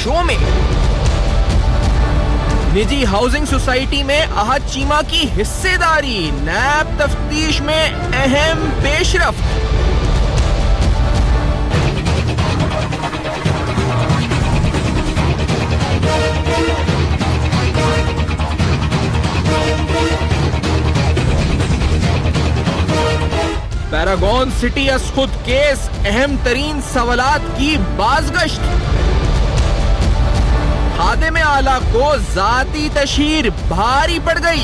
Show में। निजी housing society में अहद चीमा की हिस्सेदारी, नैब तफ्तीश में अहम पेशरफ्त। पैरागॉन सिटी अस्खुद केस, अहम तरीन सवालात की बाज़गश्त। खादिम आला को जाती तशहीर भारी पड़ गई।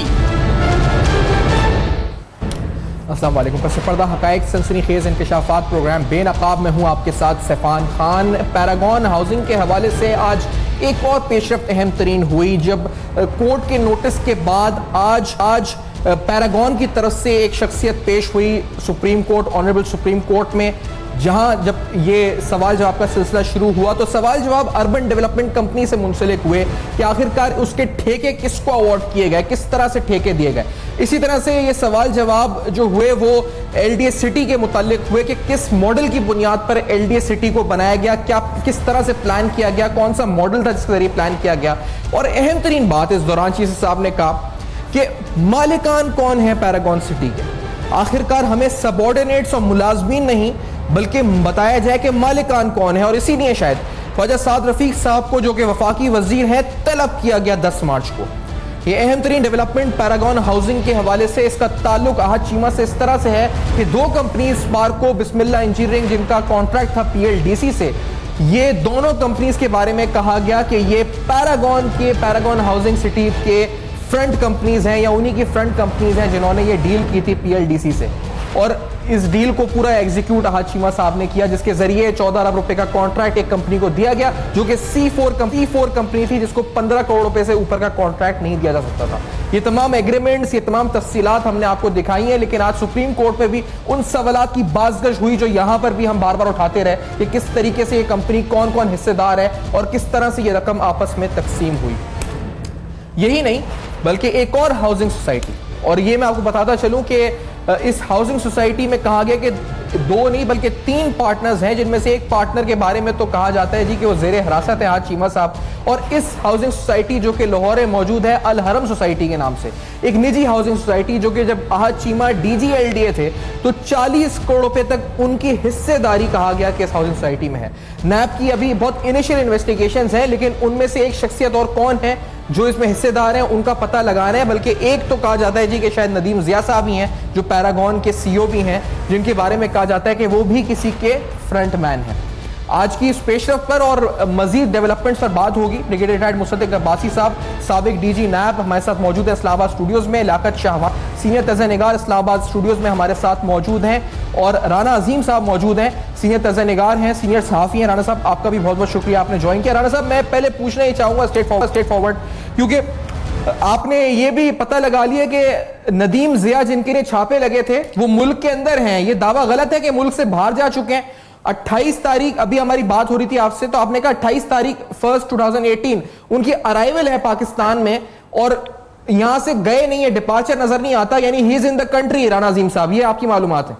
अस्सलाम वालेकुम। पस पर्दा हक़ाइक़ सनसनीखेज़ इंकशाफात प्रोग्राम बेनकाब में हूँ आपके साथ सैफान खान। पैरागॉन हाउसिंग के हवाले से आज एक और पेशरफ्त अहम तरीन हुई जब कोर्ट के नोटिस के बाद आज पैरागॉन की तरफ से एक शख्सियत पेश हुई supreme court, honourable supreme court में, जहां जब ये सवाल जवाब का सिलसिला शुरू हुआ तो सवाल जवाब अर्बन डेवलपमेंट कंपनी से मुंसलिक हुए कि आखिरकार उसके ठेके किसको अवार्ड किए गए, किस तरह से ठेके दिए गए। इसी तरह से ये सवाल जवाब जो हुए वो एलडीए सिटी के मुतालिक हुए कि किस मॉडल की बुनियाद पर एलडीए सिटी को बनाया गया, क्या किस तरह से प्लान किया गया, कौन सा मॉडल था जिसके जरिए प्लान किया गया। और अहम तरीन बात इस दौरान चीफ साहब ने कहा कि मालिकान कौन है पैरागॉन सिटी के। आखिरकार हमें सबऑर्डिनेट्स और मुलाजमीन नहीं बल्कि बताया जाए कि मालिकान कौन है। और इसीलिए शायद ख्वाजा साद रफीक साहब को, जो कि वफाकी वजीर है, तलब किया गया 10 मार्च को। ये अहम तरीन डेवलपमेंट पैरागॉन हाउसिंग के हवाले से, इसका ताल्लुक अहद चीमा से इस तरह से है कि 2 कंपनीज स्पार्को, बिस्मिल्लाह इंजीनियरिंग, जिनका कॉन्ट्रैक्ट था पीएलडीसी से, ये दोनों कंपनीज के बारे में कहा गया कि ये पैरागॉन हाउसिंग सिटी के फ्रंट कंपनीज हैं या उन्हीं की फ्रंट कंपनीज हैं जिन्होंने ये डील की थी पीएलडीसी से। और इस डील को पूरा एग्जीक्यूट अहद चीमा साहब ने किया, जिसके जरिए 14 अरब रुपए का कॉन्ट्रैक्ट एक कंपनी को दिया गया जो कि C4 कंपनी थी, जिसको 15 करोड़ रुपए से ऊपर का कॉन्ट्रैक्ट नहीं दिया जा सकता था। ये तमाम एग्रीमेंट्स, ये तमाम तफसीलात हमने आपको दिखाई है, लेकिन आज सुप्रीम कोर्ट में भी उन सवालात की बाज़गश हुई जो यहां पर भी हम बार बार उठाते रहे कि किस तरीके से ये कंपनी, कौन कौन हिस्सेदार है और किस तरह से ये रकम आपस में तकसीम हुई। यही नहीं बल्कि एक और हाउसिंग सोसाइटी, और ये मैं आपको बताता चलूं कि इस हाउसिंग सोसाइटी में कहा गया कि 2 नहीं बल्कि 3 पार्टनर्स हैं, जिनमें से एक पार्टनर के बारे में तो कहा जाता है जी कि वो जेर हिरासत है अहद चीमा साहब। और इस हाउसिंग सोसाइटी जो कि लाहौर में मौजूद है, अल हरम सोसाइटी के नाम से, एक निजी हाउसिंग सोसाइटी, जो कि जब अहद चीमा डीजीएलडीए थे तो 40 करोड़ रुपए तक उनकी हिस्सेदारी कहा गया कि इस हाउसिंग सोसाइटी में है। नैब की अभी बहुत इनिशियल इन्वेस्टिगेशन है, लेकिन उनमें से एक शख्सियत और कौन है जो इसमें हिस्सेदार हैं उनका पता लगा रहे हैं। बल्कि एक तो कहा जाता है जी कि शायद नदीम जिया साहब ही हैं, जो पैरागॉन के सीईओ भी हैं, जिनके बारे में कहा जाता है कि वो भी किसी के फ्रंट मैन हैं। आज की इस पेशरफ पर और मजीद डेवलपमेंट्स पर बात होगी। ब्रिगेडियर रिटायर्ड मुसद्दिक अब्बासी साहब, साबिक डीजी नैब, हमारे साथ मौजूद है इस्लामाबाद स्टूडियोज में। लियाकत शाहवान, सीनियर तज़्ज़े-निगार, इस्लामाबाद स्टूडियोज में हमारे साथ मौजूद हैं। और राना अजीम साहब मौजूद हैं, सीनियर तज़्ज़े-निगार हैं, सीनियर सहाफ़ी हैं। राना साहब, आपका भी बहुत बहुत शुक्रिया, आपने ज्वाइन किया। राना साहब, मैं पहले पूछना ही चाहूँगा स्ट्रेट फॉरवर्ड, क्योंकि आपने ये भी पता लगा लिया कि नदीम जिया जिनके लिए छापे लगे थे वो मुल्क के अंदर हैं। ये दावा गलत है कि मुल्क से बाहर जा चुके हैं। 28 तारीख, अभी हमारी बात हो रही थी आपसे, तो आपने कहा 28 तारीख 1 2018 उनकी अराइवल है पाकिस्तान में, और यहां से गए नहीं है, डिपार्चर नजर नहीं आता, यानी he is in the country. Rana Azim साहब, ये आपकी मालूमात है?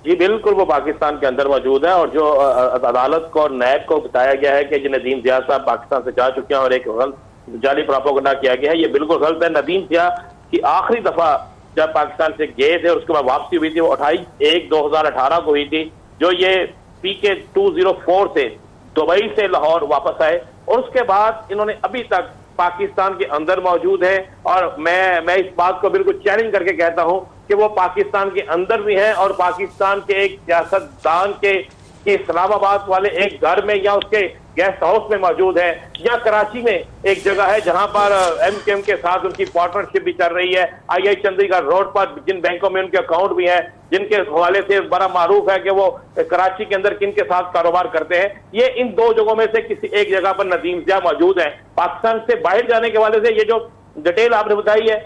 जी बिल्कुल, वो पाकिस्तान के अंदर मौजूद है। और जो अदालत को और नैब को बताया गया है कि जो नदीम जिया साहब पाकिस्तान से जा चुके हैं और एक जाली प्रोपेगेंडा किया गया है, ये बिल्कुल गलत है। नदीम जिया की आखिरी दफा जब पाकिस्तान से गए थे और उसके बाद वापसी हुई थी वो 28/1/2018 को हुई थी, जो ये PK 204 से दुबई से लाहौर वापस आए, और उसके बाद इन्होंने अभी तक पाकिस्तान के अंदर मौजूद है। और मैं इस बात को बिल्कुल चैलेंज करके कहता हूं कि वो पाकिस्तान के अंदर भी हैं और पाकिस्तान के एक सियासतदान के इस्लामाबाद वाले एक घर में या उसके गेस्ट हाउस में मौजूद है, या कराची में एक जगह है जहां पर MKM के साथ उनकी पार्टनरशिप भी चल रही है। आई चंडीगढ़ रोड पर जिन बैंकों में उनके अकाउंट भी हैं, जिनके हवाले से बड़ा मारूफ है कि वो कराची के अंदर किन के साथ कारोबार करते हैं, ये इन 2 जगहों में से किसी एक जगह पर नदीम जिया मौजूद है। पाकिस्तान से बाहर जाने के हवाले से ये जो डिटेल आपने बताई है,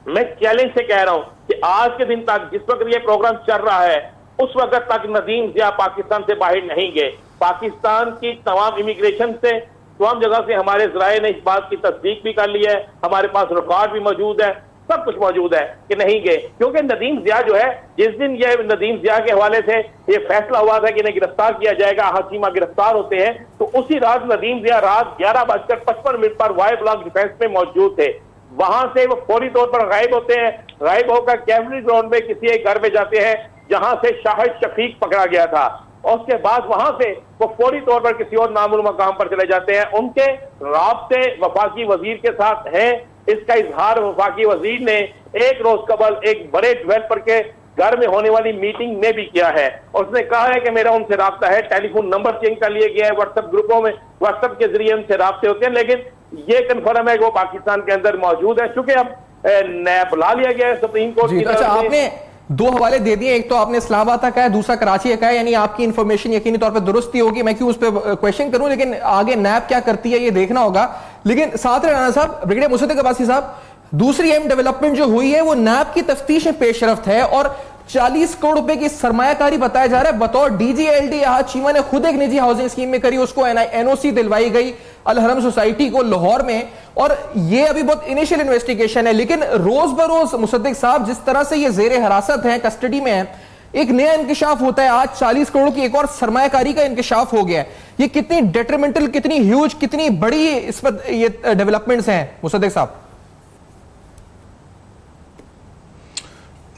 मैं चैलेंज से कह रहा हूं कि आज के दिन तक जिस वक्त ये प्रोग्राम चल रहा है उस वक्त तक नदीम जिया पाकिस्तान से बाहर नहीं गए। पाकिस्तान की तमाम इमिग्रेशन से, तमाम जगह से हमारे ज़राए ने इस बात की तस्दीक भी कर ली है, हमारे पास रिकॉर्ड भी मौजूद है सब कुछ मौजूद है कि नहीं गए, क्योंकि नदीम ज़िया जो है, जिस दिन ये नदीम ज़िया के हवाले से ये फैसला हुआ था कि इन्हें गिरफ्तार किया जाएगा, अहद चीमा गिरफ्तार होते हैं, तो उसी रात नदीम ज़िया रात 11:55 पर वाई ब्लॉक डिफेंस में मौजूद थे। वहां से वो फौरी तौर पर गायब होते हैं। गायब होकर कैवलरी ग्राउंड में किसी एक घर में जाते हैं जहां से शाहिद शफीक पकड़ा गया था, और उसके बाद वहां से वो फौरी तौर पर किसी और नामालूम मकाम पर चले जाते हैं। उनके राब्ते वफाकी वजीर के साथ हैं, इसका इजहार वफाकी वजीर ने एक रोज कबल एक बड़े डेवलपर के घर में होने वाली मीटिंग में भी किया है, और उसने कहा है कि मेरा उनसे राब्ता है, टेलीफोन नंबर चेंज कर लिए गया है, व्हाट्सएप ग्रुपों में व्हाट्सएप के जरिए उनसे राब्ते होते हैं, लेकिन ये कन्फर्म है कि वो पाकिस्तान के अंदर मौजूद है। चूंकि अब नया बुला लिया गया है सुप्रीम कोर्ट की तरफ से। आपने दो हवाले दे दिए, एक तो आपने इस्लामाबाद का कहा है, दूसरा कराची का है, यानी आपकी इंफॉर्मेशन यकीनी तौर पर दुरुस्त ही होगी, मैं क्यों उस पर क्वेश्चन करूं, लेकिन आगे नैब क्या करती है ये देखना होगा। लेकिन साथ राना साहब, ब्रिगेडियर मुसद्दिक अब्बासी साहब, दूसरी अहम डेवलपमेंट जो हुई है वो नैब की तफ्तीश में पेशरफ्त है, और 40 करोड़ रुपए की सरमायाकारी बताया जा रहा है। बतौर डीजीएलडी अहद चीमा ने खुद एक निजी हाउसिंग स्कीम में करी, उसको एनओसी दिलवाई गई अल हरम सोसाइटी को लाहौर में, और ये अभी बहुत इनिशियल इन्वेस्टिगेशन है। लेकिन रोज बरोज मुसद्दिक साहब जिस तरह से ये जेर हिरासत है, कस्टडी में है, एक नया इंकिशाफ होता है। आज 40 करोड़ की एक और सरमायाकारी का इंकिशाफ हो गया है। ये कितनी डेट्रीमेंटल, कितनी ह्यूज, कितनी बड़ी इस पर ये डेवलपमेंट्स हैं मुसद्दिक साहब?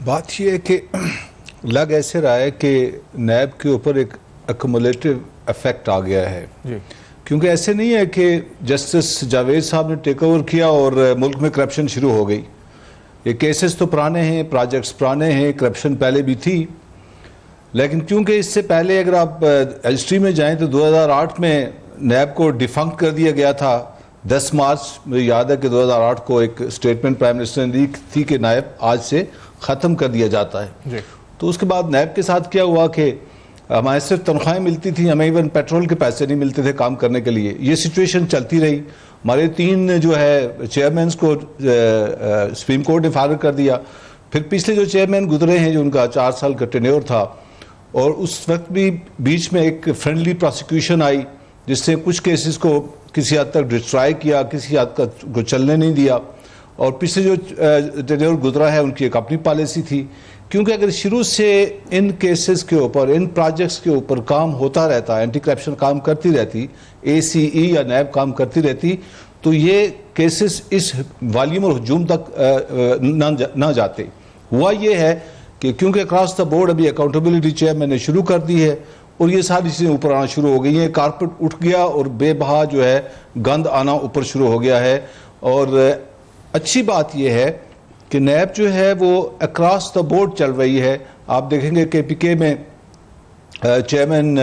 बात यह है कि लग ऐसे रहा है कि नैब के ऊपर एक एक्युमुलेटिव इफेक्ट आ गया है जी। क्योंकि ऐसे नहीं है कि जस्टिस जावेद साहब ने टेक ओवर किया और मुल्क में करप्शन शुरू हो गई। ये केसेस तो पुराने हैं, प्रोजेक्ट्स पुराने हैं, करप्शन पहले भी थी, लेकिन क्योंकि इससे पहले अगर आप हिस्ट्री में जाएं तो 2008 में नैब को डिफंक्ट कर दिया गया था। 10 मार्च मुझे याद है कि 2008 को एक स्टेटमेंट प्राइम मिनिस्टर ने दी थी कि नैब आज से ख़त्म कर दिया जाता है जी। तो उसके बाद नैब के साथ क्या हुआ कि हमारे सिर्फ तनख्वाहें मिलती थी, हमें इवन पेट्रोल के पैसे नहीं मिलते थे काम करने के लिए। ये सिचुएशन चलती रही। हमारे 3 जो है चेयरमैन को सुप्रीम कोर्ट ने फायर कर दिया। फिर पिछले जो चेयरमैन गुजरे हैं, जो उनका 4 साल का टेन्योर था, और उस वक्त भी बीच में एक फ्रेंडली प्रोसिक्यूशन आई जिससे कुछ केसेस को किसी हद तक डिस्ट्रॉय किया, किसी हद तक को चलने नहीं दिया। और पिछले जो टेन्योर गुजरा है उनकी एक अपनी पॉलिसी थी, क्योंकि अगर शुरू से इन केसेस के ऊपर, इन प्रोजेक्ट्स के ऊपर काम होता रहता, एंटी करप्शन काम करती रहती, ACE या नैब काम करती रहती, तो ये केसेस इस वॉल्यूम और हजूम तक ना जाते। हुआ ये है कि क्योंकि अक्रॉस द बोर्ड अभी अकाउंटेबिलिटी चेयरमैन ने शुरू कर दी है और ये सारी चीज़ें ऊपर आना शुरू हो गई हैं। कारपेट उठ गया और बेबहा जो है गंद आना ऊपर शुरू हो गया है। और अच्छी बात यह है कि नैब जो है वो अक्रॉस द बोर्ड चल रही है। आप देखेंगे कि PK में चेयरमैन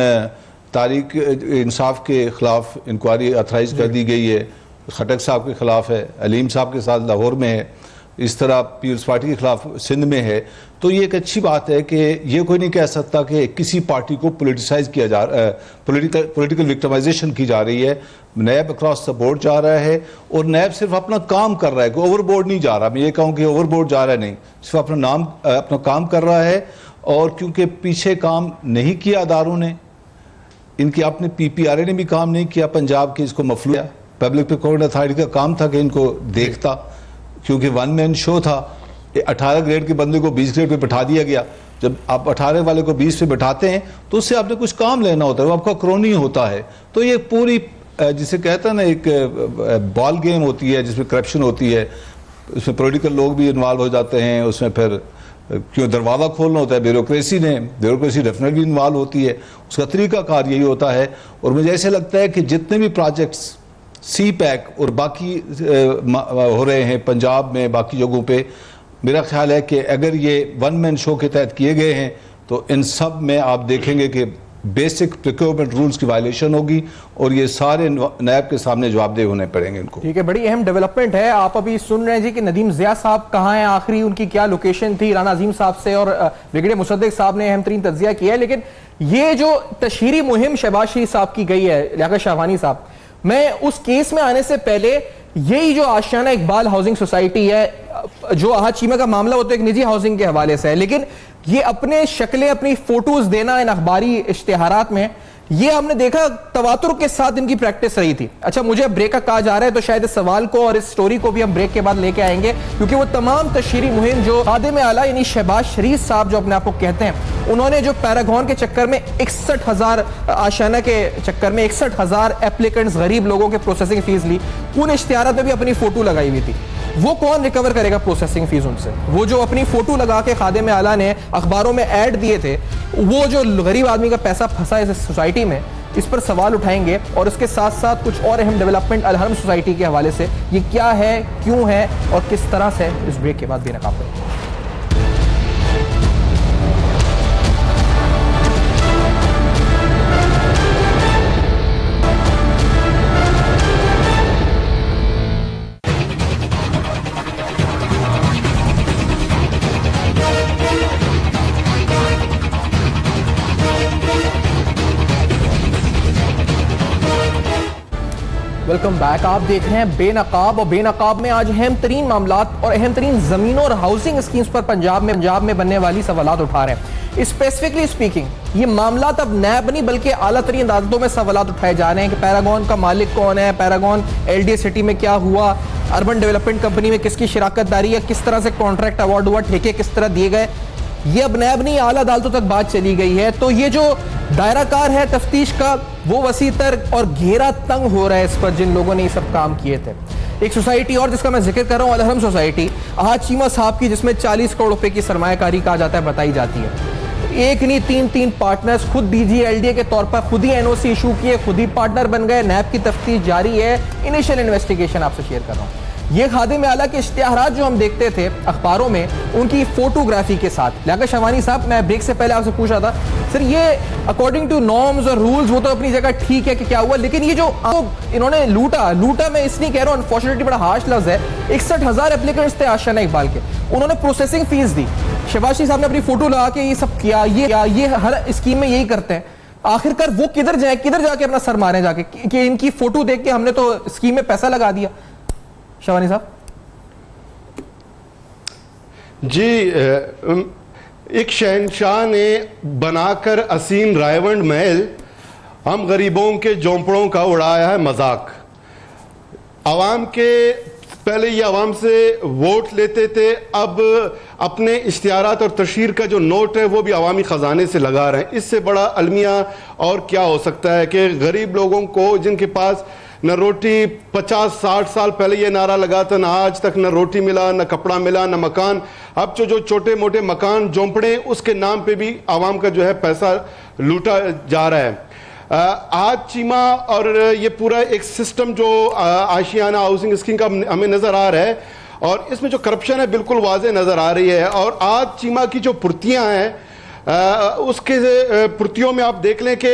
तारिक इंसाफ के खिलाफ इंक्वायरी ऑथराइज कर दी गई है, खटक साहब के खिलाफ है, अलीम साहब के साथ लाहौर में है, इस तरह पीपल्स पार्टी के खिलाफ सिंध में है। तो ये एक अच्छी बात है कि ये कोई नहीं कह सकता कि किसी पार्टी को पोलिटिसाइज किया जा रहा है, पॉलिटिकल विक्टिमाइजेशन की जा रही है। नैब अक्रॉस द बोर्ड जा रहा है और नैब सिर्फ अपना काम कर रहा है, कोई ओवरबोर्ड नहीं जा रहा। मैं ये कहूँ कि ओवरबोर्ड जा रहा है नहीं, सिर्फ अपना काम कर रहा है। और क्योंकि पीछे काम नहीं किया अदारों ने, इनकी अपने PPRA ने भी काम नहीं किया पंजाब के, इसको मफलू पब्लिक प्रोक्योरमेंट अथॉरिटी का काम था कि इनको देखता, क्योंकि 1 मैन शो था। 18 ग्रेड के बंदे को 20 ग्रेड पे बैठा दिया गया। जब आप 18 वाले को 20 पे बैठाते हैं तो उससे आपने कुछ काम लेना होता है, वो आपका क्रोनी होता है। तो ये पूरी जिसे कहते हैं ना एक बॉल गेम होती है जिसमें करप्शन होती है, उसमें पॉलिटिकल लोग भी इन्वॉल्व हो जाते हैं, उसमें फिर क्यों दरवाज़ा खोलना होता है, ब्यूरोक्रेसी डेफिनेटली इन्वॉल्व होती है, उसका तरीकाकार यही होता है। और मुझे ऐसे लगता है कि जितने भी प्रोजेक्ट्स CPEC और बाकी हो रहे हैं पंजाब में, बाकी जगहों पे, मेरा ख्याल है कि अगर ये 1 मैन शो के तहत किए गए हैं तो इन सब में आप देखेंगे कि बेसिक प्रोक्योरमेंट रूल्स की वायलेशन होगी और ये सारे नैब के सामने जवाबदेह होने पड़ेंगे इनको। ठीक है, बड़ी अहम डेवलपमेंट है। आप अभी सुन रहे हैं जी कि नदीम ज़िया साहब कहाँ हैं, आखिरी उनकी क्या लोकेशन थी। राना अजीम साहब से और ब्रिगेडियर मुसद्दिक साहब ने अहम तरीन तज्जिया किया है। लेकिन ये जो तशहीरी मुहिम शहबाज शरीफ साहब की गई है, लियाकत शाहवानी साहब, मैं उस केस में आने से पहले यही जो आशियाना इकबाल हाउसिंग सोसाइटी है, जो अहद चीमा का मामला होता है एक निजी हाउसिंग के हवाले से है, लेकिन ये अपने शक्लें, अपनी फोटोज देना इन अखबारी इश्तिहारात में, ये हमने देखा तवातुर के साथ इनकी प्रैक्टिस रही थी। अच्छा, मुझे ब्रेक का कहा जा रहा है तो शायद इस सवाल को और इस स्टोरी को भी हम ब्रेक के बाद लेके आएंगे, क्योंकि वो तमाम तशहीरी मुहिम जो खादिम आला यानी शहबाज शरीफ साहब जो अपने आप को कहते हैं, उन्होंने जो पैरागॉन के चक्कर में 61,000 आशाना के चक्कर में 61,000 एप्लीकेंट्स गरीब लोगों के प्रोसेसिंग फीस ली, उन इश्तिहारात में भी अपनी फोटो लगाई हुई थी। वो कौन रिकवर करेगा प्रोसेसिंग फीस उनसे? वो जो अपनी फोटो लगा के खादिम आला ने अखबारों में ऐड दिए थे, वो जो गरीब आदमी का पैसा फंसा है इस सोसाइटी में, इस पर सवाल उठाएंगे। और इसके साथ साथ कुछ और अहम डेवलपमेंट अलहरम सोसाइटी के हवाले से, ये क्या है, क्यों है और किस तरह से, इस ब्रेक के बाद बेनकाब करेंगे। Welcome back. आप देख रहे हैं बेनकाब, और बेनकाब में आज अहम तरीन मामलात और अहम तरीन जमीनों और हाउसिंग स्कीम्स पर पंजाब में बनने वाली सवालात उठा रहे हैं। स्पेसिफिकली स्पीकिंग, ये मामलात अब नैब नहीं बल्कि आला तरीन अदालतों में सवालात उठाए जा रहे हैं कि पैरागॉन का मालिक कौन है, पैरागॉन LDA सिटी में क्या हुआ, अर्बन डेवलपमेंट कंपनी में किसकी शिराकत दारी है, किस तरह से कॉन्ट्रैक्ट अवार्ड हुआ, ठेके किस तरह दिए गए। ये अब नैब नहीं आला अदालतों तक बात चली गई है। तो ये जो दायरा कार है तफ्तीश का, वो वसीतर और घेरा तंग हो रहा है इस पर जिन लोगों ने ये सब काम किए थे। एक सोसाइटी और जिसका मैं जिक्र कर रहा हूँ, अलहरम सोसाइटी अहाद चीमा साहब की, जिसमें 40 करोड़ रुपए की सरमायाकारी कहा जाता है बताई जाती है। एक नहीं तीन पार्टनर्स, खुद DG LDA के तौर पर खुद ही NOC इशू किए, खुद ही पार्टनर बन गए। नैब की तफ्तीश जारी है, इनिशियल इन्वेस्टिगेशन आपसे शेयर कर रहा हूँ। ये खादिम आला के इश्तिहारात जो हम देखते थे अखबारों में, उनकी फोटोग्राफी के साथ। लियाकत शहवानी साहब, मैं ब्रेक से पहले आपसे पूछ रहा था सर, ये अकॉर्डिंग टू नॉर्म्स और रूल्स वो तो अपनी जगह ठीक है कि क्या हुआ, लेकिन ये जो इन्होंने लूटा मैं इसलिए कह रहा हूँ, अनफॉर्चुनेटली बड़ा हार्श लफ्ज है। 61,000 एप्लीकेंट्स थे आशाना इकबाल के, उन्होंने प्रोसेसिंग फीस दी। शहबाज शरीफ साहब ने अपनी फोटो लगा के ये सब किया, ये हर स्कीम में यही करते हैं। आखिरकार वो किधर जाके अपना सर मारे जाके कि इनकी फोटो देख के हमने तो स्कीम में पैसा लगा दिया। शहवानी साहब जी, एक शहंशाह ने बनाकर असीम रायवंड महल हम गरीबों के झोंपड़ों का उड़ाया है मजाक। आवाम के पहले ये आवाम से वोट लेते थे, अब अपने इश्तिहारात और तशहीर का जो नोट है वो भी अवामी ख़जाने से लगा रहे हैं। इससे बड़ा अलमिया और क्या हो सकता है कि गरीब लोगों को, जिनके पास न रोटी 50-60 साल पहले ये नारा लगा था, ना आज तक न रोटी मिला, न कपड़ा मिला, न मकान, अब जो छोटे मोटे मकान झोंपड़े, उसके नाम पे भी आवाम का जो है पैसा लूटा जा रहा है। आज चीमा और ये पूरा एक सिस्टम जो आशियाना हाउसिंग स्कीम का हमें नज़र आ रहा है, और इसमें जो करप्शन है बिल्कुल वाज़े नज़र आ रही है। और आज चीमा की जो पुर्तियाँ हैं, उसके पुर्तियों में आप देख लें कि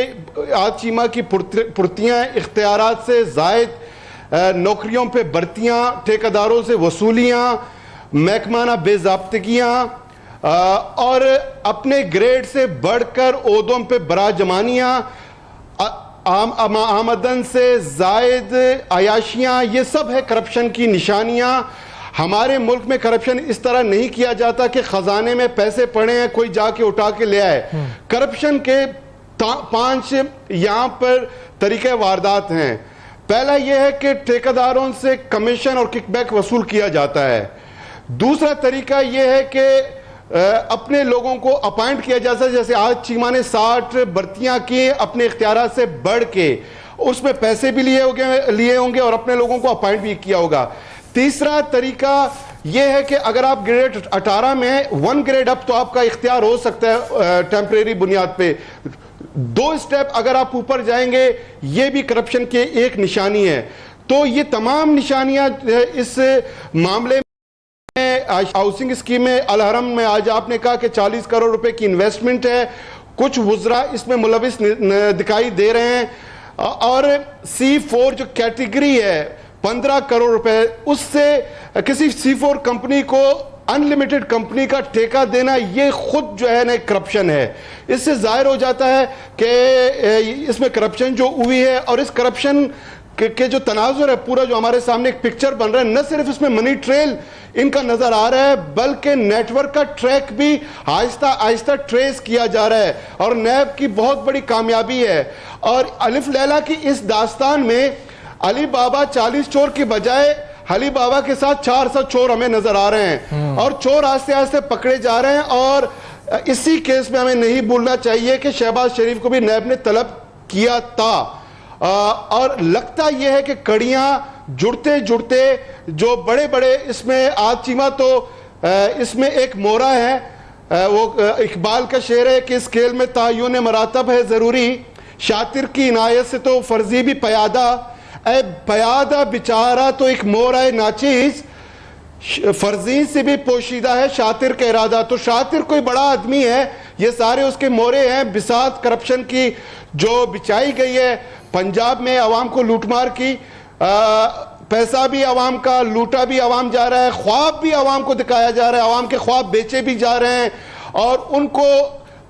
आज चीमा की पुर्तियाँ इख्तियारात से ज़ायद नौकरियों पे भर्तियाँ, ठेकेदारों से वसूलियाँ, महकमाना बेज़ाब्तगियाँ और अपने ग्रेड से बढ़कर ओहदों पे बराजमानियाँ, आमदन से ज़ायद अयाशियाँ, ये सब है करप्शन की निशानियाँ। हमारे मुल्क में करप्शन इस तरह नहीं किया जाता कि खजाने में पैसे पड़े हैं कोई जाके उठा के ले आए। करप्शन के 5 यहाँ पर तरीके वारदात हैं। पहला यह है कि ठेकेदारों से कमीशन और किकबैक वसूल किया जाता है। दूसरा तरीका यह है कि अपने लोगों को अपॉइंट किया जाता है, जैसे आज चीमा ने 60 भर्तियां की अपने इख्तियारात से बढ़ के, उसमें पैसे भी लिए होंगे और अपने लोगों को अपॉइंट भी किया होगा। तीसरा तरीका यह है कि अगर आप ग्रेड 18 में 1 ग्रेड अप, तो आपका इख्तियार हो सकता है टेम्परेरी बुनियाद पे। 2 स्टेप अगर आप ऊपर जाएंगे, यह भी करप्शन की एक निशानी है। तो ये तमाम निशानियां इस मामले में हाउसिंग स्कीम में अलहरम में आज आपने कहा कि 40 करोड़ रुपए की इन्वेस्टमेंट है, कुछ वुज़रा इसमें मुलविस दिखाई दे रहे हैं, और C4 जो कैटेगरी है 15 करोड़ रुपए, उससे किसी C4 कंपनी को अनलिमिटेड कंपनी का ठेका देना, ये खुद जो है ना करप्शन है। इससे जाहिर हो जाता है कि इसमें करप्शन जो हुई है, और इस करप्शन के जो तनाजुर है, पूरा जो हमारे सामने एक पिक्चर बन रहा है, न सिर्फ इसमें मनी ट्रेल इनका नजर आ रहा है, बल्कि नेटवर्क का ट्रैक भी आहिस्ता आहिस्ता ट्रेस किया जा रहा है, और नैब की बहुत बड़ी कामयाबी है। और अलिफ लैला की इस दास्तान में अली बाबा 40 चोर की बजाय अली बाबा के साथ 400 चोर हमें नजर आ रहे हैं, और चोर आस्ते आस्ते पकड़े जा रहे हैं। और इसी केस में हमें नहीं भूलना चाहिए कि शहबाज शरीफ को भी नैब ने तलब किया था, और लगता यह है कि कड़ियां जुड़ते जुड़ते जो बड़े बड़े इसमें आज चीमा, तो इसमें एक मोरा है, वो इकबाल का शेर है कि स्केल में तायुन मरातब है जरूरी, शातिर की इनायत से तो फर्जी भी पयादा, ए पयादा बेचारा तो एक मोरा है नाचीज, फर्जी से भी पोशीदा है शातिर का इरादा। तो शातिर कोई बड़ा आदमी है, ये सारे उसके मोरे हैं। बिसात करप्शन की जो बिछाई गई है पंजाब में अवाम को लूटमार की, पैसा भी अवाम का लूटा भी अवाम जा रहा है, ख्वाब भी अवाम को दिखाया जा रहा है, अवाम के ख्वाब बेचे भी जा रहे हैं, और उनको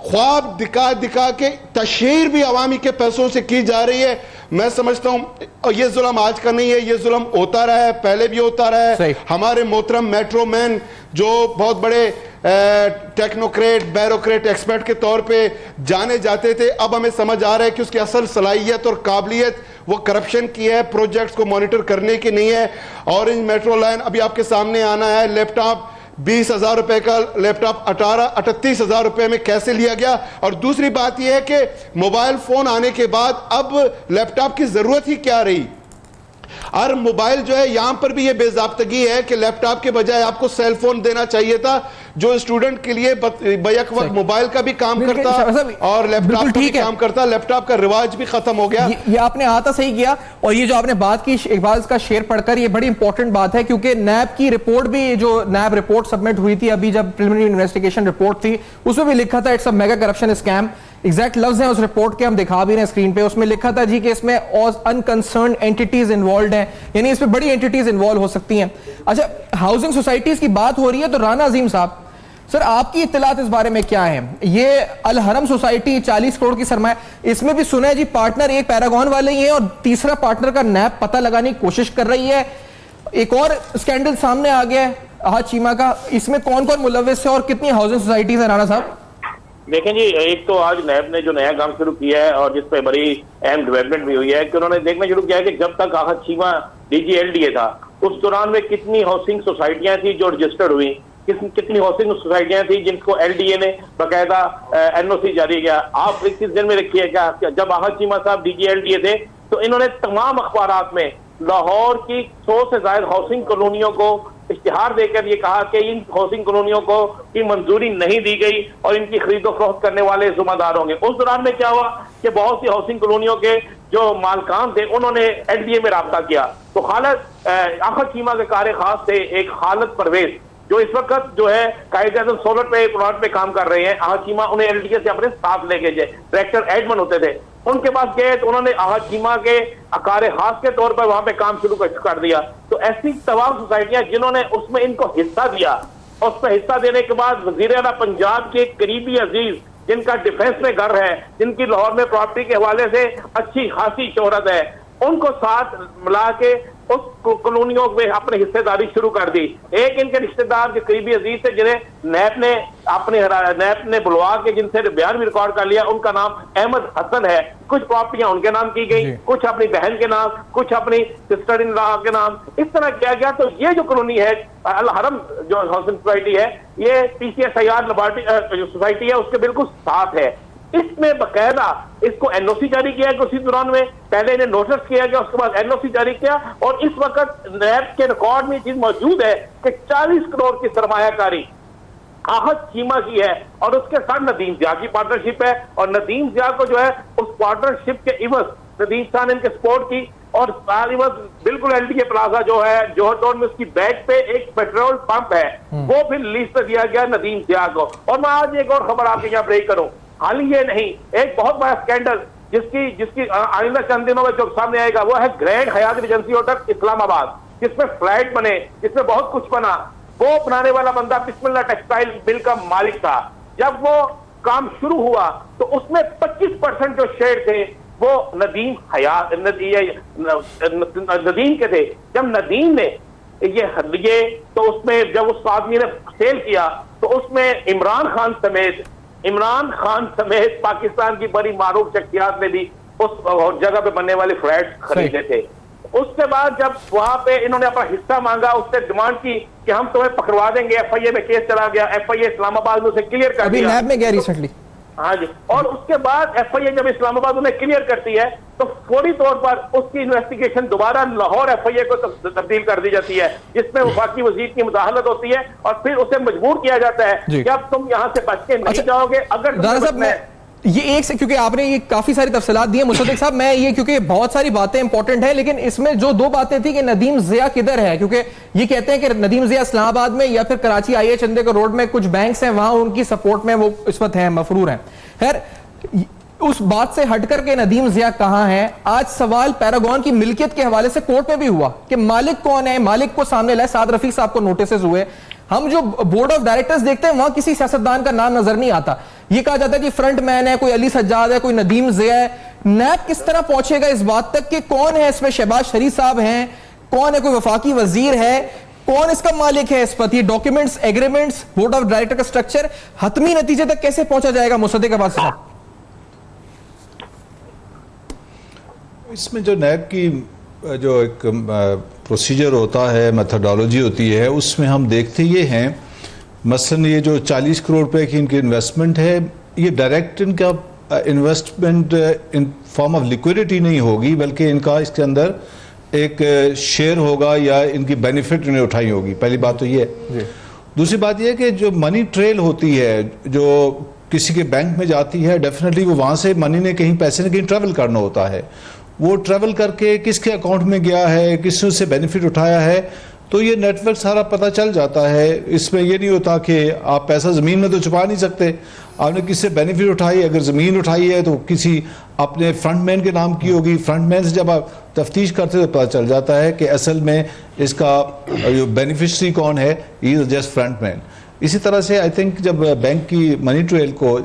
ख्वाब दिखा दिखा के तशहीर भी अवामी के पैसों से की जा रही है। मैं समझता हूं, और ये जुल्म आज का नहीं है, ये जुल्म होता रहा है, पहले भी होता रहा है। हमारे मोहतरम मेट्रो मैन जो बहुत बड़े टेक्नोक्रेट, बैरोक्रेट, एक्सपर्ट के तौर पे जाने जाते थे, अब हमें समझ आ रहा है कि उसकी असल सलाहियत और काबिलियत वो करप्शन की है, प्रोजेक्ट्स को मॉनिटर करने की नहीं है। ऑरेंज मेट्रो लाइन अभी आपके सामने आना है, लैपटॉप 20,000 रुपए का लैपटॉप 38,000 रुपए में कैसे लिया गया। और दूसरी बात यह है कि मोबाइल फोन आने के बाद अब लैपटॉप की जरूरत ही क्या रही, और मोबाइल जो है यहां पर भी ये बेजाब्तगी है कि लैपटॉप के बजाय आपको सेल फोन देना चाहिए था, जो स्टूडेंट के लिए बैक वक्त मोबाइल का भी काम करता और लैपटॉप का भी काम करता। लैपटॉप का रिवाज भी खत्म हो गया। ये आपने आता सही किया, और ये जो आपने बात की इकबाल का शेर पढ़कर, ये बड़ी इंपॉर्टेंट बात है, क्योंकि नैब की रिपोर्ट भी, जो नैब रिपोर्ट सबमिट हुई थी अभी, जब प्रिलिमिनरी इन्वेस्टिगेशन रिपोर्ट थी, उसमें भी लिखा था it's a mega corruption scam. Exact लफ्ज हैं उस रिपोर्ट के, हम दिखा भी रहे हैं स्क्रीन पे, उसमें लिखा था जी कि इसमें अनकंसर्न्ड एंटिटीज इन्वॉल्व हैं, यानी इसमें बड़ी एंटिटीज इन्वॉल्व हो सकती हैं। अच्छा, हाउसिंग सोसाइटीज की बात हो रही है, तो राना अजीम साहब, सर आपकी इत्तलात इस बारे में क्या है? ये अल हरम सोसाइटी 40 करोड़ की सरमाया, इसमें भी सुना है जी पार्टनर एक पैरागॉन वाले ही है, और तीसरा पार्टनर का नैब पता लगाने की कोशिश कर रही है। एक और स्कैंडल सामने आ गया है आहत चीमा का, इसमें कौन कौन मुलव्विस है और कितनी हाउसिंग सोसाइटीज है राना साहब? देखें जी, एक तो आज नैब ने जो नया काम शुरू किया है और जिसपे बड़ी अहम डेवलपमेंट भी हुई है कि उन्होंने देखना शुरू किया है कि जब तक आहत चीमा DGLDA था उस दौरान में कितनी हाउसिंग सोसाइटियां थी जो रजिस्टर्ड हुई, कितनी हाउसिंग सोसाइटियां थी जिनको LDA ने बाकायदा NOC जारी किया। आप एक चीज दिन में रखिएगा, जब आहत चीमा साहब DGLDA थे तो इन्होंने तमाम अखबारात में लाहौर की 100 से ज्यादा हाउसिंग कॉलोनियों को इश्तिहार देकर ये कहा कि इन हाउसिंग कॉलोनियों को की मंजूरी नहीं दी गई और इनकी खरीदो फरोख्त करने वाले जिम्मेदार होंगे। उस दौरान में क्या हुआ कि बहुत सी हाउसिंग कॉलोनियों के जो मालकान थे उन्होंने LDA में राब्ता किया, तो खालिद आहत चीमा के कार खास थे एक खालिद परवेज, जो इस वक्त जो है कायदे सोलर प्लांट पे काम कर रहे हैं। आहत चीमा उन्हें LDA से अपने साथ लेके गए, डायरेक्टर एडमन होते थे, उनके पास गए तो उन्होंने आहत चीमा के अकार खास के तौर पर वहां पे काम शुरू कर दिया। तो ऐसी तमाम सोसाइटियां जिन्होंने उसमें इनको हिस्सा दिया, और उसमें हिस्सा देने के बाद वजीर आला पंजाब के करीबी अजीज जिनका डिफेंस में घर है, जिनकी लाहौर में प्रॉपर्टी के हवाले से अच्छी खासी शोहरत है, उनको साथ मिला के उस कॉलोनियों में अपनी हिस्सेदारी शुरू कर दी। एक इनके रिश्तेदार जो करीबी अजीज थे जिन्हें नैब ने बुलवा के जिनसे बयान भी रिकॉर्ड कर लिया, उनका नाम अहमद हसन है। कुछ प्रॉपर्टियां उनके नाम की गई, कुछ अपनी बहन के नाम, कुछ अपनी सिस्टर इन लॉ के नाम, इस तरह किया गया। तो ये जो कॉलोनी है अल हरम जो हाउसिंग सोसाइटी है, ये PCSIR लबार्टी सोसाइटी है उसके बिल्कुल साथ है। इसमें बकायदा इसको NOC जारी किया गया उसी दौरान में, पहले इन्हें नोटिस किया गया, उसके बाद NOC जारी किया, और इस वक्त नैब के रिकॉर्ड में चीज मौजूद है कि 40 करोड़ की सरमायाकारी आहत चीमा की है, और उसके साथ नदीम ज़िया की पार्टनरशिप है, और नदीम ज़िया को जो है उस पार्टनरशिप के इवज नदीम शाह ने इनके सपोर्ट की, और बिल्कुल LDA प्लाजा जो है जोहर टाउन में उसकी बैक पे एक पेट्रोल पंप है, वो फिर लीज पे दिया गया नदीम ज़िया को। और मैं आज एक और खबर आपके यहाँ ब्रेक करूं, हाल ही ये नहीं, एक बहुत बड़ा स्कैंडल जिसकी आइंदा चंद दिनों में जो सामने आएगा वो है ग्रैंड हयात रिजेंसी होटल इस्लामाबाद, जिसमें फ्लैट बने, जिसमें बहुत कुछ बना। वो बनाने वाला बंदा बिस्मिल्लाह टेक्सटाइल मिल का मालिक था। जब वो काम शुरू हुआ तो उसमें 25% जो शेयर थे वो नदीम हयात नदीम के थे। जब नदीम ने ये तो उसमें जब उस आदमी ने सेल किया तो उसमें इमरान खान समेत पाकिस्तान की बड़ी मारूफ शख्सियात ने भी उस जगह पे बनने वाले फ्लैट खरीदे थे। उसके बाद जब वहां पे इन्होंने अपना हिस्सा मांगा, उससे डिमांड की कि हम तुम्हें पकड़वा देंगे, FIA में केस चला गया, FIA इस्लामाबाद में उसे क्लियर कर दिया, नैब में गया रिसेंटली। हाँ जी, और उसके बाद FIA जब इस्लामाबाद उन्हें क्लियर करती है तो फौरी तौर पर उसकी इन्वेस्टिगेशन दोबारा लाहौर FIA को तब्दील कर दी जाती है, जिसमें वफाकी वजीर की मुदाखलत होती है और फिर उसे मजबूर किया जाता है कि अब तुम यहाँ से बच के नहीं जाओगे। अगर ये एक से, क्योंकि आपने ये काफी सारी तफसीलात दी है मुसद्दिक साहब, मैं ये क्योंकि बहुत सारी बातें इंपॉर्टेंट है, लेकिन इसमें जो दो बातें थी कि नदीम जिया किधर है, क्योंकि ये कहते हैं कि नदीम जिया इस्लामाबाद में या फिर कराची IH चंदे के रोड में कुछ बैंक्स हैं, वहां उनकी सपोर्ट में वो इस वक्त हैं, मफरूर हैं। खैर, उस बात से हटकर के नदीम जिया कहां है, आज सवाल पैरागॉन की मिल्कियत के हवाले से कोर्ट में भी हुआ कि मालिक कौन है, मालिक को सामने लाए। साद रफीक साहब को नोटिस हुए, हम जो बोर्ड ऑफ डायरेक्टर्स देखते हैं वहां किसी सियासतदान का नाम नजर नहीं आता। ये कहा जाता है कि फ्रंट मैन है, कोई अली सज्जाद है, कोई नदीम जिया है। नैब किस तरह पहुंचेगा इस बात तक कि कौन है इसमें? शहबाज शरीफ साहब हैं, कौन है, कोई वफाकी वजीर है, कौन इसका मालिक है? इस पर ये documents, agreements, board of director का स्ट्रक्चर, हतमी नतीजे तक कैसे पहुंचा जाएगा? मुसद्दिक अब्बास साहब, इसमें जो नैब की जो एक प्रोसीजर होता है, मेथडोलॉजी होती है, उसमें हम देखते ये हैं, मसलन ये जो 40 करोड़ रुपए की इनकी इन्वेस्टमेंट है, ये डायरेक्ट इनका investment in form of liquidity नहीं होगी, बल्कि इनका इसके अंदर एक शेयर होगा या इनकी बेनिफिट इन्हें उठाई होगी। पहली बात तो ये है। दूसरी बात यह कि जो मनी ट्रेल होती है, जो किसी के बैंक में जाती है, डेफिनेटली वो वहाँ से मनी ने कहीं पैसे ने कहीं ट्रैवल करना होता है, वो ट्रैवल करके किसके अकाउंट में गया है, किसने उससे बेनिफिट उठाया है, तो ये नेटवर्क सारा पता चल जाता है। इसमें ये नहीं होता कि आप पैसा ज़मीन में तो छुपा नहीं सकते, आपने किससे बेनिफिट उठाई, अगर ज़मीन उठाई है तो किसी अपने फ्रंटमैन के नाम की होगी, फ्रंटमैन से जब आप तफ्तीश करते तो पता चल जाता है कि असल में इसका जो बेनिफिशरी कौन है, ही इज़ जस्ट फ्रंटमैन। इसी तरह से आई थिंक जब बैंक की मनी ट्रेल को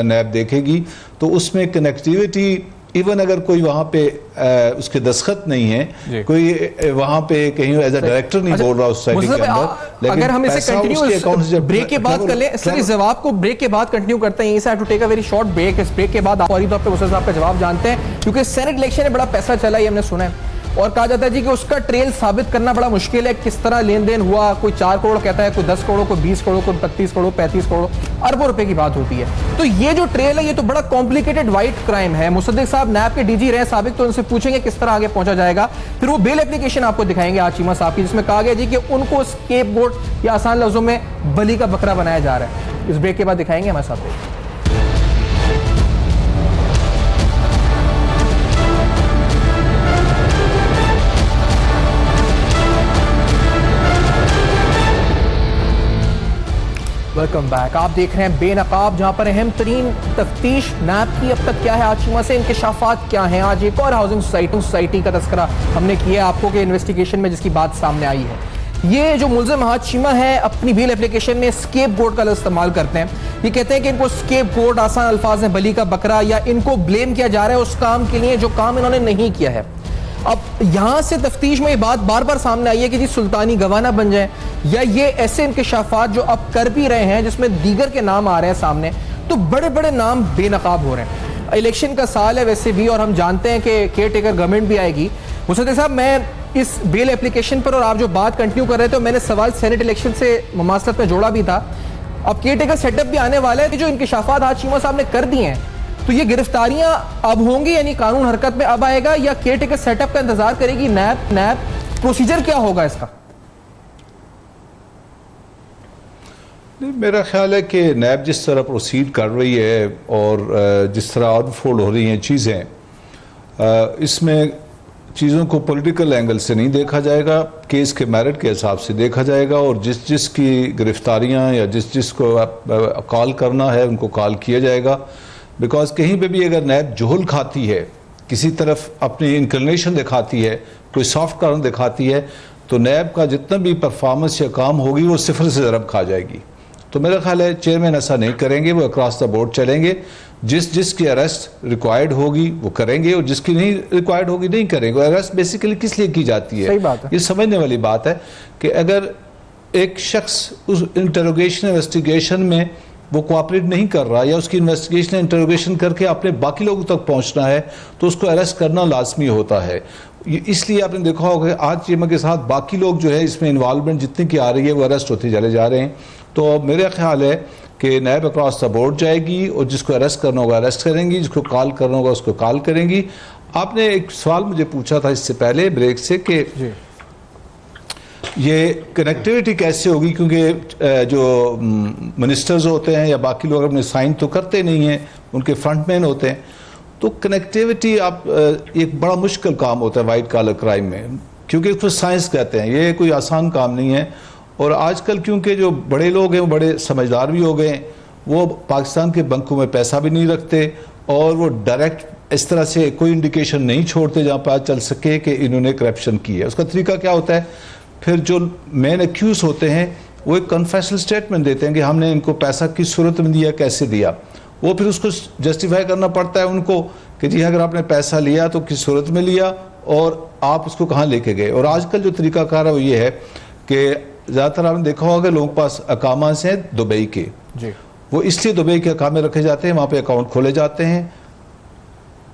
नैब देखेगी तो उसमें कनेक्टिविटी, इवन अगर कोई वहाँ पे उसके दस्तखत नहीं है, कोई वहाँ पे कहीं एज ए डायरेक्टर नहीं बोल रहा उस सोसाइटी के अंदर, अगर हम इसे कंटिन्यू ब्रेक के बाद कर ले, सर इस जवाब को ब्रेक के बाद कंटिन्यू करते हैं। To take a very short break. इस ब्रेक के बाद फौरी तौर पे मुसद्दिक साहब का जवाब जानते हैं, क्योंकि सेनेट इलेक्शन में बड़ा पैसा चला, ये हमने सुना है, और कहा जाता है जी कि उसका ट्रेल साबित करना बड़ा मुश्किल है, किस तरह लेन देन हुआ। कोई 4 करोड़ कहता है, कोई 10 करोड़, कोई 20 करोड़, कोई 32 करोड़, 35 करोड़, अरबों रुपए की बात होती है। तो ये जो ट्रेल है, ये तो बड़ा कॉम्प्लिकेटेड वाइट क्राइम है। मुसद्दिक साहब नैब के DG रहे साबिक, तो उनसे पूछेंगे किस तरह आगे पहुंचा जाएगा। फिर वो बेल एप्लीकेशन आपको दिखाएंगे आज चीमा साहब की, जिसमें कहा गया जी कि उनको स्केपगोट या आसान लफ्जों में बली का बकरा बनाया जा रहा है। इस ब्रेक के बाद दिखाएंगे हमारे साथ। Welcome back. आप देख रहे हैं बेनकाब, जहां पर अहम तरीन तफ्तीश नैब की अब तक क्या है, आज चीमा से इंकशाफात क्या हैं। आज एक और हाउसिंग सोसाइटी का तस्करा हमने किया आपको के इन्वेस्टिगेशन में, जिसकी बात सामने आई है। ये जो मुल्जिम हाथ चीमा है, अपनी बेल एप्लीकेशन में स्केप गोट का इस्तेमाल करते हैं। ये कहते हैं कि इनको स्केप गोट, आसान अल्फाज में बली का बकरा, या इनको ब्लेम किया जा रहा है उस काम के लिए जो काम इन्होंने नहीं किया है। अब यहां से तफ्तीश में ये बात बार बार सामने आई है कि जी सुल्तानी गवाना बन जाए, या ये ऐसे इंकशाफात जो अब कर भी रहे हैं जिसमें दीगर के नाम आ रहे हैं सामने, तो बड़े बड़े नाम बेनकाब हो रहे हैं। इलेक्शन का साल है वैसे भी, और हम जानते हैं कि केयर टेकर गवर्नमेंट भी आएगी। मुसद्दिक साहब, मैं इस बेल एप्लीकेशन पर और आप जो बात कंटिन्यू कर रहे थे, मैंने सवाल सेनेट इलेक्शन से मुमासलत में जोड़ा भी था। अब केयर टेकर सेटअप भी आने वाला है, जो इंकशाफात आज चीमा साहब ने कर दिए हैं, तो ये गिरफ्तारियां अब होंगी, यानी कानून हरकत में अब आएगा, या केयर टेकर सेटअप का इंतजार करेगी नैब? प्रोसीजर क्या होगा इसका? नहीं, मेरा ख्याल है कि नैब जिस तरह प्रोसीड कर रही है और जिस तरह अनफोल्ड हो रही हैं चीज़ें, इसमें चीज़ों को पॉलिटिकल एंगल से नहीं देखा जाएगा, केस के मेरिट के हिसाब से देखा जाएगा, और जिस जिस की गिरफ्तारियां या जिस जिस को कॉल करना है उनको कॉल किया जाएगा। बिकॉज कहीं पे भी अगर नैब जोहल खाती है, किसी तरफ अपनी इंक्लिनेशन दिखाती है, कोई सॉफ्ट कारण दिखाती है, तो नैब का जितना भी परफॉर्मेंस या काम होगी वो सिफर से ज़रब खा जाएगी। तो मेरा ख्याल है चेयरमैन ऐसा नहीं करेंगे, वो अक्रॉस द बोर्ड चलेंगे। जिसकी अरेस्ट रिक्वायर्ड होगी वो करेंगे और जिसकी नहीं रिक्वायर्ड होगी नहीं करेंगे। अरेस्ट बेसिकली किस लिए की जाती है? सही बात है। ये समझने वाली बात है कि अगर एक शख्स उस इंटरोगेशन इन्वेस्टिगेशन में वो कोऑपरेट नहीं कर रहा या उसकी इन्वेस्टिगेशन इंटरोगेशन करके अपने बाकी लोगों तक पहुंचना है तो उसको अरेस्ट करना लाजमी होता है। इसलिए आपने देखा होगा आज चीमा के साथ बाकी लोग जो है इसमें इन्वॉल्वमेंट जितनी की आ रही है वो अरेस्ट होते चले जा रहे हैं। तो मेरा ख्याल है कि नायब अक्रॉस द बोर्ड जाएगी और जिसको अरेस्ट करना होगा अरेस्ट करेंगी, जिसको कॉल करना होगा उसको कॉल करेंगी। आपने एक सवाल मुझे पूछा था इससे पहले ब्रेक से कि ये कनेक्टिविटी कैसे होगी, क्योंकि जो मिनिस्टर्स होते हैं या बाकी लोग अपने साइन तो करते नहीं हैं, उनके फ्रंटमैन होते हैं, तो कनेक्टिविटी आप एक बड़ा मुश्किल काम होता है वाइट कॉलर क्राइम में, क्योंकि इसको साइंस कहते हैं, ये कोई आसान काम नहीं है। और आजकल क्योंकि जो बड़े लोग हैं वो बड़े समझदार भी हो गए हैं, वो पाकिस्तान के बैंकों में पैसा भी नहीं रखते और वो डायरेक्ट इस तरह से कोई इंडिकेशन नहीं छोड़ते जहाँ पता चल सके कि इन्होंने करप्शन की है। उसका तरीका क्या होता है, फिर जो मेन एक्यूज होते हैं वो एक कन्फेशनल स्टेटमेंट देते हैं कि हमने इनको पैसा किस सूरत में दिया, कैसे दिया। वो फिर उसको जस्टिफाई करना पड़ता है उनको कि जी अगर आपने पैसा लिया तो किस सूरत में लिया और आप उसको कहाँ लेके गए। और आजकल जो तरीकाकार है वो ये है कि ज़्यादातर आपने देखा होगा लोगों के पास अकामास हैं दुबई के जी, वो इसलिए दुबई के अकामे रखे जाते हैं, वहाँ पे अकाउंट खोले जाते हैं,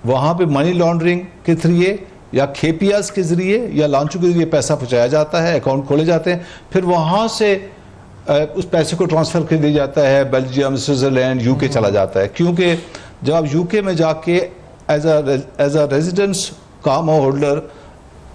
वहाँ पे मनी लॉन्ड्रिंग के जरिए या खेपियाज के जरिए या लांचों के जरिए पैसा पहुँचाया जाता है, अकाउंट खोले जाते हैं, फिर वहाँ से उस पैसे को ट्रांसफ़र कर दिया जाता है बेल्जियम, स्विट्ज़रलैंड, यूके चला जाता है। क्योंकि जब आप यूके में जाके एज अ रेजिडेंस काम होल्डर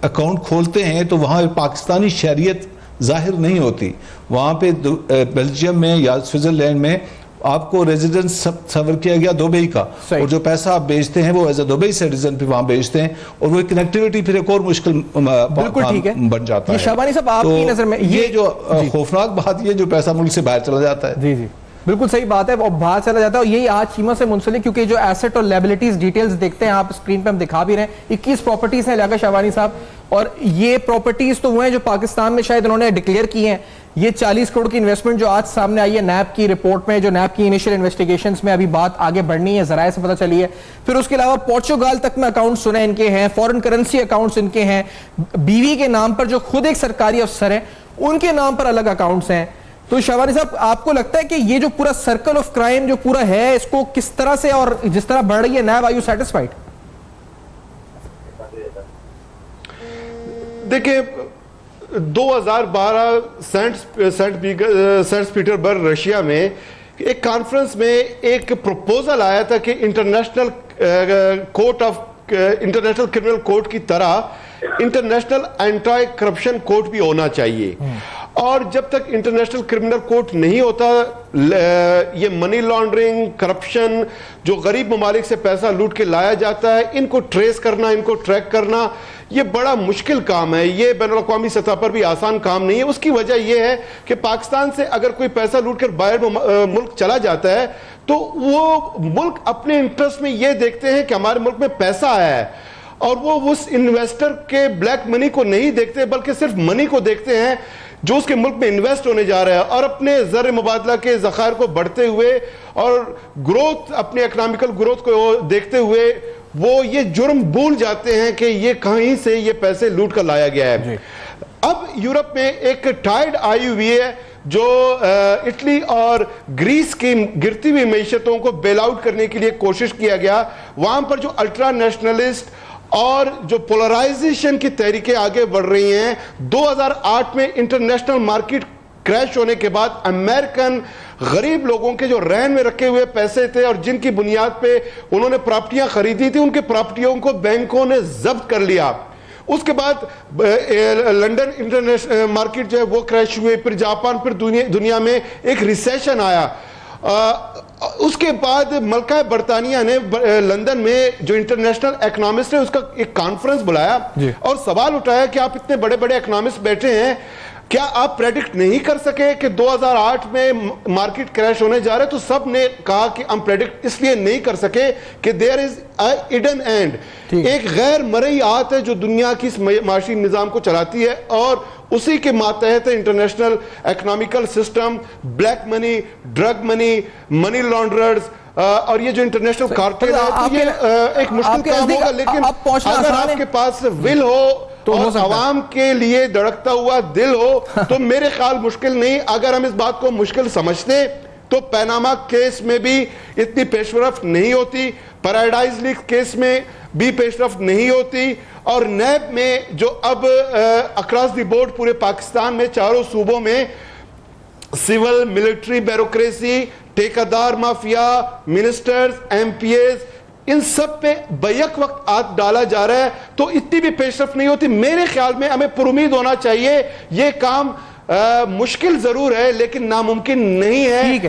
अकाउंट खोलते हैं तो वहाँ पाकिस्तानी शरीयत जाहिर नहीं होती। वहाँ पे बेल्जियम में या स्विट्ज़रलैंड में आपको रेजिडेंस सवर किया गया दुबई का, और जो पैसा आप बेचते हैं वो एज अ दुबई सिटीजन पे वहाँ बेचते हैं और वो कनेक्टिविटी फिर एक और मुश्किल बिल्कुल ठीक है बन जाता है। शाबानी साहब आपकी नजर में ये जो खौफनाक बात, ये जो पैसा मुल्क से बाहर चला जाता है, जी जी बिल्कुल सही बात है, और बाहर चला जाता है। और यही आज चीमा से मुंसलिक, क्योंकि जो एसेट और लायबिलिटीज डिटेल्स देखते हैं आप स्क्रीन पे हम दिखा भी रहे हैं, 21 प्रॉपर्टीज हैं लियाकत शाहबानी साहब, और ये प्रॉपर्टीज तो वो हैं जो पाकिस्तान में शायद उन्होंने डिक्लेयर की हैं। ये 40 करोड़ की इन्वेस्टमेंट जो आज सामने आई है नैब की रिपोर्ट में, जो नैब की इनिशियल इन्वेस्टिगेशंस में अभी बात आगे बढ़नी है, जराये से पता चली है। फिर उसके अलावा पोर्चुगाल तक में अकाउंट सुने इनके हैं, फॉरेन करेंसी अकाउंट्स इनके हैं, बीवी के नाम पर जो खुद एक सरकारी अफसर है उनके नाम पर अलग अकाउंट्स हैं। तो शाहबानी साहब आपको लगता है कि ये जो पूरा सर्कल ऑफ क्राइम जो पूरा है इसको किस तरह से और जिस तरह बढ़ रही है नैब, आर यू सेटिस्फाइड? देखिए 2012 सेंट पीटर्सबर्ग रशिया में एक कॉन्फ्रेंस में एक प्रपोजल आया था कि इंटरनेशनल क्रिमिनल कोर्ट की तरह इंटरनेशनल एंटी करप्शन कोर्ट भी होना चाहिए। और जब तक इंटरनेशनल क्रिमिनल कोर्ट नहीं होता, ये मनी लॉन्ड्रिंग, करप्शन, जो गरीब ममालिक से पैसा लूट के लाया जाता है, इनको ट्रेस करना, इनको ट्रैक करना, ये बड़ा मुश्किल काम है। ये बैनुल-अक़वामी सतह पर भी आसान काम नहीं है। उसकी वजह यह है कि पाकिस्तान से अगर कोई पैसा लूट कर बाहर मुल्क चला जाता है तो वो मुल्क अपने इंटरेस्ट में ये देखते हैं कि हमारे मुल्क में पैसा आया है, और वो उस इन्वेस्टर के ब्लैक मनी को नहीं देखते बल्कि सिर्फ मनी को देखते हैं जो उसके मुल्क में इन्वेस्ट होने जा रहा है, और अपने ज़र मुबादला के ज़खायर को बढ़ते हुए और ग्रोथ, अपने इकोनॉमिकल ग्रोथ को देखते हुए वो ये जुर्म भूल जाते हैं कि ये कहीं से ये पैसे लूट कर लाया गया है। अब यूरोप में एक टाइड आई हुई है जो इटली और ग्रीस की गिरती हुई मैशतों को बेल आउट करने के लिए कोशिश किया गया। वहां पर जो अल्ट्रा नेशनलिस्ट और जो पोलराइजेशन की तहरीकें आगे बढ़ रही हैं, 2008 में इंटरनेशनल मार्केट क्रैश होने के बाद अमेरिकन गरीब लोगों के जो रहन में रखे हुए पैसे थे और जिनकी बुनियाद पे उन्होंने प्रॉपर्टियां खरीदी थी, उनके प्रॉपर्टियों को बैंकों ने जब्त कर लिया। उसके बाद लंदन इंटरनेशनल मार्केट जो है वो क्रैश हुए, फिर जापान, फिर दुनिया में एक रिसेशन आया। उसके बाद मल्का बरतानिया ने लंदन में जो इंटरनेशनल इकोनॉमिस्ट है उसका एक कॉन्फ्रेंस बुलाया और सवाल उठाया कि आप इतने बड़े बड़े इकोनॉमिस्ट बैठे हैं, क्या आप प्रेडिक्ट नहीं कर सके कि 2008 में मार्केट क्रैश होने जा रहा है? तो सब ने कहा कि हम प्रेडिक्ट इसलिए नहीं कर सके कि there is a hidden hand, एक गैर मरई आत है जो दुनिया की इस माशी निजाम को चलाती है, और उसी के मातहत international economical system, black money, drug money, money launderers और ये जो इंटरनेशनल कार्टेल है, तो ये एक मुश्किल काम होगा। लेकिन अगर आपके पास विल हो तो और आवाम के लिए धड़कता हुआ दिल हो तो मेरे ख्याल मुश्किल नहीं। अगर हम इस बात को मुश्किल समझते तो पैनामा केस में भी इतनी पेशरफ्त नहीं होती, पैराडाइज लीग केस में भी पेशरफ्त नहीं होती, और नैब में जो अब अक्रॉस द बोर्ड पूरे पाकिस्तान में चारों सूबों में सिविल मिलिट्री ब्यूरोक्रेसी, ठेकेदार माफिया, मिनिस्टर्स, एमपीएस, इन सब पे बैक वक्त हाथ डाला जा रहा है, तो इतनी भी पेशरफ्त नहीं होती। मेरे ख्याल में हमें पुरुमीद होना चाहिए। ये काम मुश्किल जरूर है लेकिन नामुमकिन नहीं है।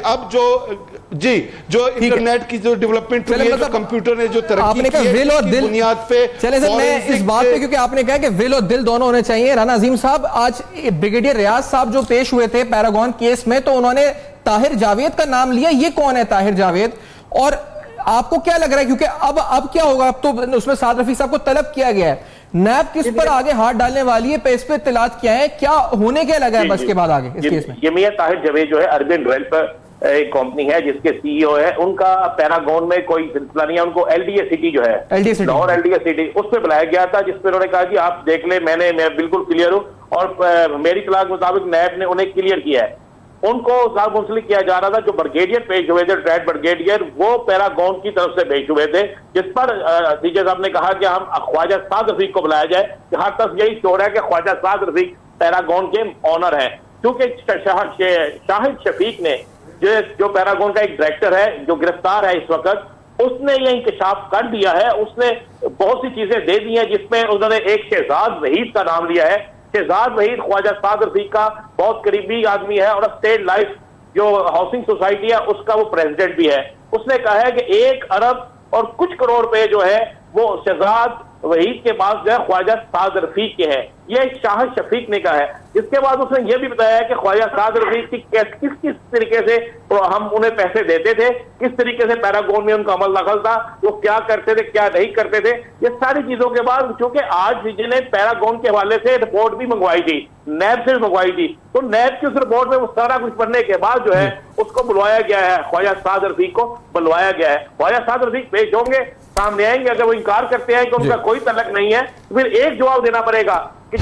अब जो इंटरनेट की जो डेवलपमेंट हुई है, जो कंप्यूटर ने जो तरक्की की है, विल और दिल बुनियाद पे। चले सर, मैं इस बात पे, क्योंकि आपने कहा कि विल और दिल दोनों होने चाहिए। राना अजीम साहब, आज ब्रिगेडियर रियाज साहब जो पेश हुए थे पैरागॉन केस में, तो उन्होंने ताहिर जावेद का नाम लिया। ये कौन है ताहिर जावेद, और आपको क्या लग रहा है? क्योंकि अब क्या होगा? अब तो उसमें साद रफीक साहब को तलब किया गया है, नैब किस पर आगे हाथ डालने वाली है? पे इस पे इत्तलात क्या है, क्या होने क्या लगा है बस के बाद आगे इस केस में? ये मियां ताहिर जावेद जो है अर्बन डेवलपर एक कंपनी है जिसके सीईओ है, उनका पैरागॉन में कोई सिलसिला नहीं है। उनको एलडीए सिटी जो है, लाहौर एलडीए सिटी, उस पर बुलाया गया था, जिस पर उन्होंने कहा कि आप देख ले, मैं बिल्कुल क्लियर हूं, और मेरी इत्तला के मुताबिक नैब ने उन्हें क्लियर किया है। उनको साफ मुंसलिक किया जा रहा था, जो ब्रिगेडियर पेश हुए थे, ट्रेड ब्रिगेडियर, वो पैरागॉन की तरफ से पेश हुए थे, जिस पर डीजे साहब ने कहा कि हम ख्वाजा साद रफीक को बुलाया जाए। हर तरफ यही शोर है कि ख्वाजा साद रफीक पैरागॉन के ऑनर हैं, क्योंकि शाहिद शफीक ने जो पैरागॉन का एक डायरेक्टर है जो गिरफ्तार है इस वक्त, उसने ये इंकशाफ कर दिया है। उसने बहुत सी चीजें दे दी हैं, जिसमें उन्होंने एक शहजाद वहीद का नाम लिया है। शहजाद वहीद ख्वाजा साद रफीक का बहुत करीबी आदमी है, और स्टेट लाइफ जो हाउसिंग सोसाइटी है उसका वो प्रेसिडेंट भी है। उसने कहा है कि 1 अरब और कुछ करोड़ रुपए जो है वो शहजाद वहीद के पास जो है ख्वाजा साद रफीक के हैं। ये शाहिद शफीक ने कहा है। इसके बाद उसने ये भी बताया है कि ख्वाजा साद रफीक की किस तरीके से हम उन्हें पैसे देते थे, किस तरीके से पैरागॉन में उनका अमल दखल था, वो क्या करते थे क्या नहीं करते थे। ये सारी चीजों के बाद, चूंकि आज जिन्हें पैरागॉन के हवाले से रिपोर्ट भी मंगवाई थी, नैब से भी मंगवाई थी, तो नैब की उस रिपोर्ट में वो सारा कुछ पढ़ने के बाद जो है उसको बुलवाया गया है, ख्वाजा साद रफीक को बुलवाया गया है। ख्वाजा साद रफीक पेश होंगे, सामने आएंगे। अगर वो इनकार करते हैं कि उनका कोई तलक नहीं है, तो फिर एक जवाब देना पड़ेगा कि